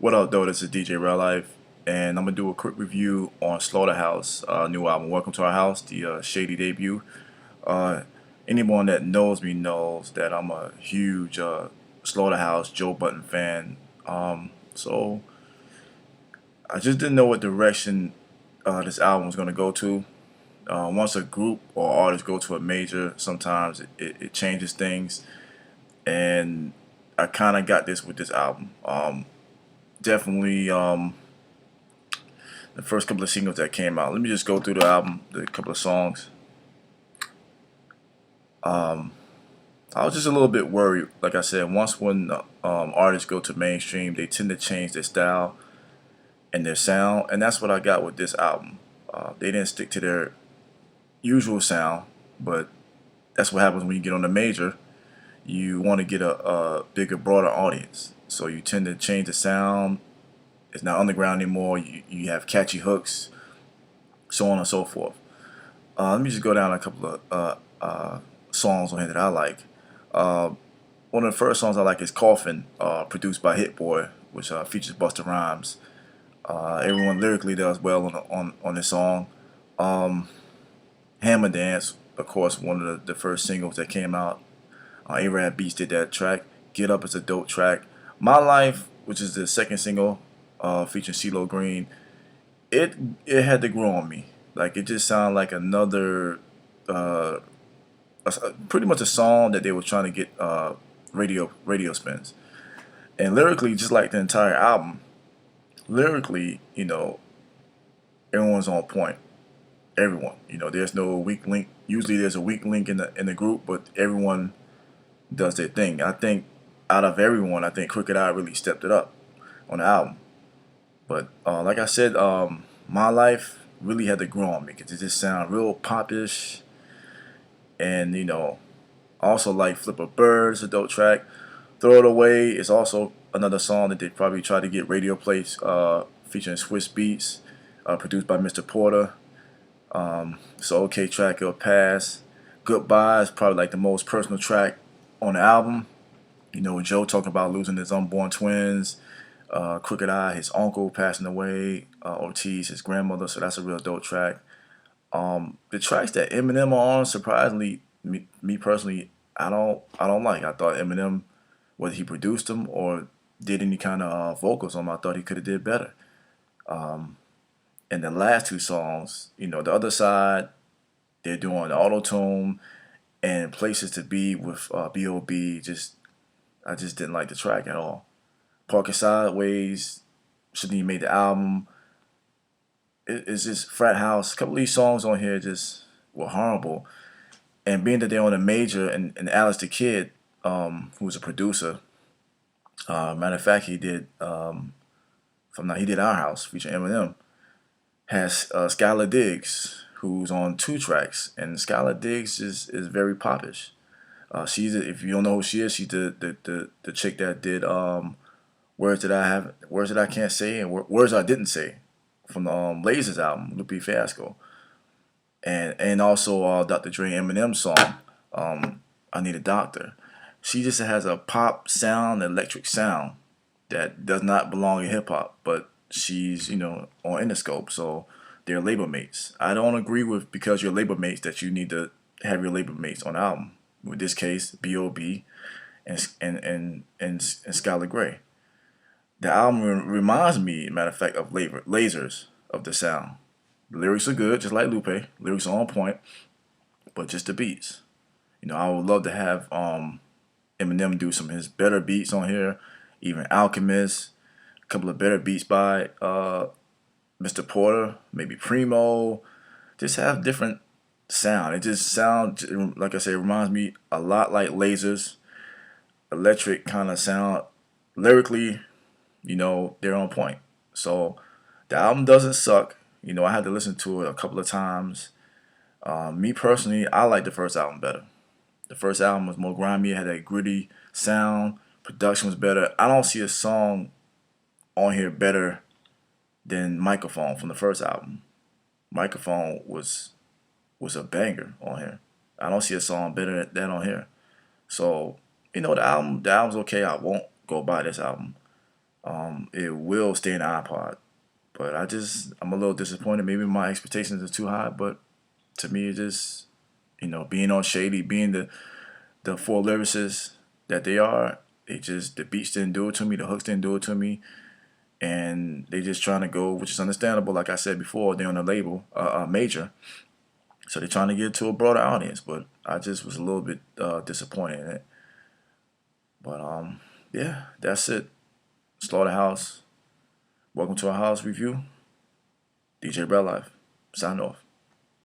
What up, though? This is DJ Rell Life, and I'm gonna do a quick review on Slaughterhouse, new album. Welcome to our house, the Shady debut. Uh, Anyone that knows me knows that I'm a huge Slaughterhouse Joe Button fan. So I just didn't know what direction this album was gonna go to. Once a group or artist go to a major, sometimes it changes things, and I kind of got this with this album. Definitely. The first couple of singles that came out. Let me just go through the album, the couple of songs. Um, I was just a little bit worried. Like I said, once when artists go to mainstream, they tend to change their style and their sound, and that's what I got with this album. They didn't stick to their usual sound, but that's what happens when you get on a major. You want to get a bigger, broader audience, so you tend to change the sound. It's not underground anymore. You have catchy hooks, so on and so forth. Let me just go down a couple of songs on here that I like. Uh, One of the first songs I like is "Coffin," produced by Hit Boy, which features Busta Rhymes. Everyone lyrically does well on this song. Um, "Hammer Dance," of course, one of the first singles that came out. A-Rap Beats did that track. "Get Up" is a dope track. "My Life," which is the second single, featuring CeeLo Green, it it had to grow on me. Like it just sounded like another, uh, pretty much a song that they were trying to get radio spins. And lyrically, just like the entire album, lyrically, everyone's on point. Everyone, there's no weak link. Usually, there's a weak link in the group, but everyone does their thing. I think out of everyone, I think Crooked Eye really stepped it up on the album. But like I said, My Life really had to grow on me because it just sounded real popish. And, also like Flip a Bird is a dope track. Throw It Away is also another song that they probably tried to get radio plays, featuring Swiss Beats, produced by Mr. Porter. It's an okay track, it'll pass. Goodbye is probably like the most personal track on the album. Joe talking about losing his unborn twins. Crooked Eye, his uncle passing away. Ortiz, his grandmother. So that's a real dope track. The tracks that Eminem are on, surprisingly, me personally, I don't like. I thought Eminem, whether he produced them or did any kind of vocals on them, I thought he could have did better. Um, and the last two songs, the other side, they're doing the auto tune and places to be with B.O.B. I just didn't like the track at all. Parking Sideways shouldn't even made the album. It's just Frat House. A couple of these songs on here just were horrible. And being that they're on a major, and Alex the Kid, who was a producer, matter of fact, he did from now he did Our House featuring Eminem. Has Skylar Diggs, who's on two tracks, and Skylar Diggs is very popish. If you don't know who she is, she's the chick that did words that I can't say, and words I didn't say from the Lasers album, Lupe Fiasco, and also Dr. Dre Eminem song, I Need a Doctor. She just has a pop sound, electric sound that does not belong in hip hop, but she's on Interscope, so they're label mates. I don't agree with because you're label mates that you need to have your label mates on the album. With this case, B.O.B. and Skylar Grey. The album reminds me, matter of fact, of Lasers of the sound. The lyrics are good, just like Lupe. Lyrics are on point, but just the beats. I would love to have Eminem do some of his better beats on here. Even Alchemist, a couple of better beats by Mr. Porter, maybe Primo. Just have different sound. It just sounds like I said, it reminds me a lot like Lasers, electric kind of sound. Lyrically, they're on point. So the album doesn't suck. I had to listen to it a couple of times. Me personally, I like the first album better. The first album was more grimy. It had that gritty sound. Production was better. I don't see a song on here better than Microphone from the first album. Microphone was a banger on here. I don't see a song better than that on here. So the album's okay. I won't go buy this album. it will stay in the iPod. But I'm a little disappointed. Maybe my expectations are too high, but to me, it just, being on Shady, being the four lyricists that they are, the beats didn't do it to me, the hooks didn't do it to me, and they just trying to go, which is understandable. Like I said before, they're on a label, major, so they're trying to get to a broader audience. But I just was a little bit disappointed in it. But yeah, that's it. Slaughterhouse. Welcome to our house review. DJ Rell Life. Sign off.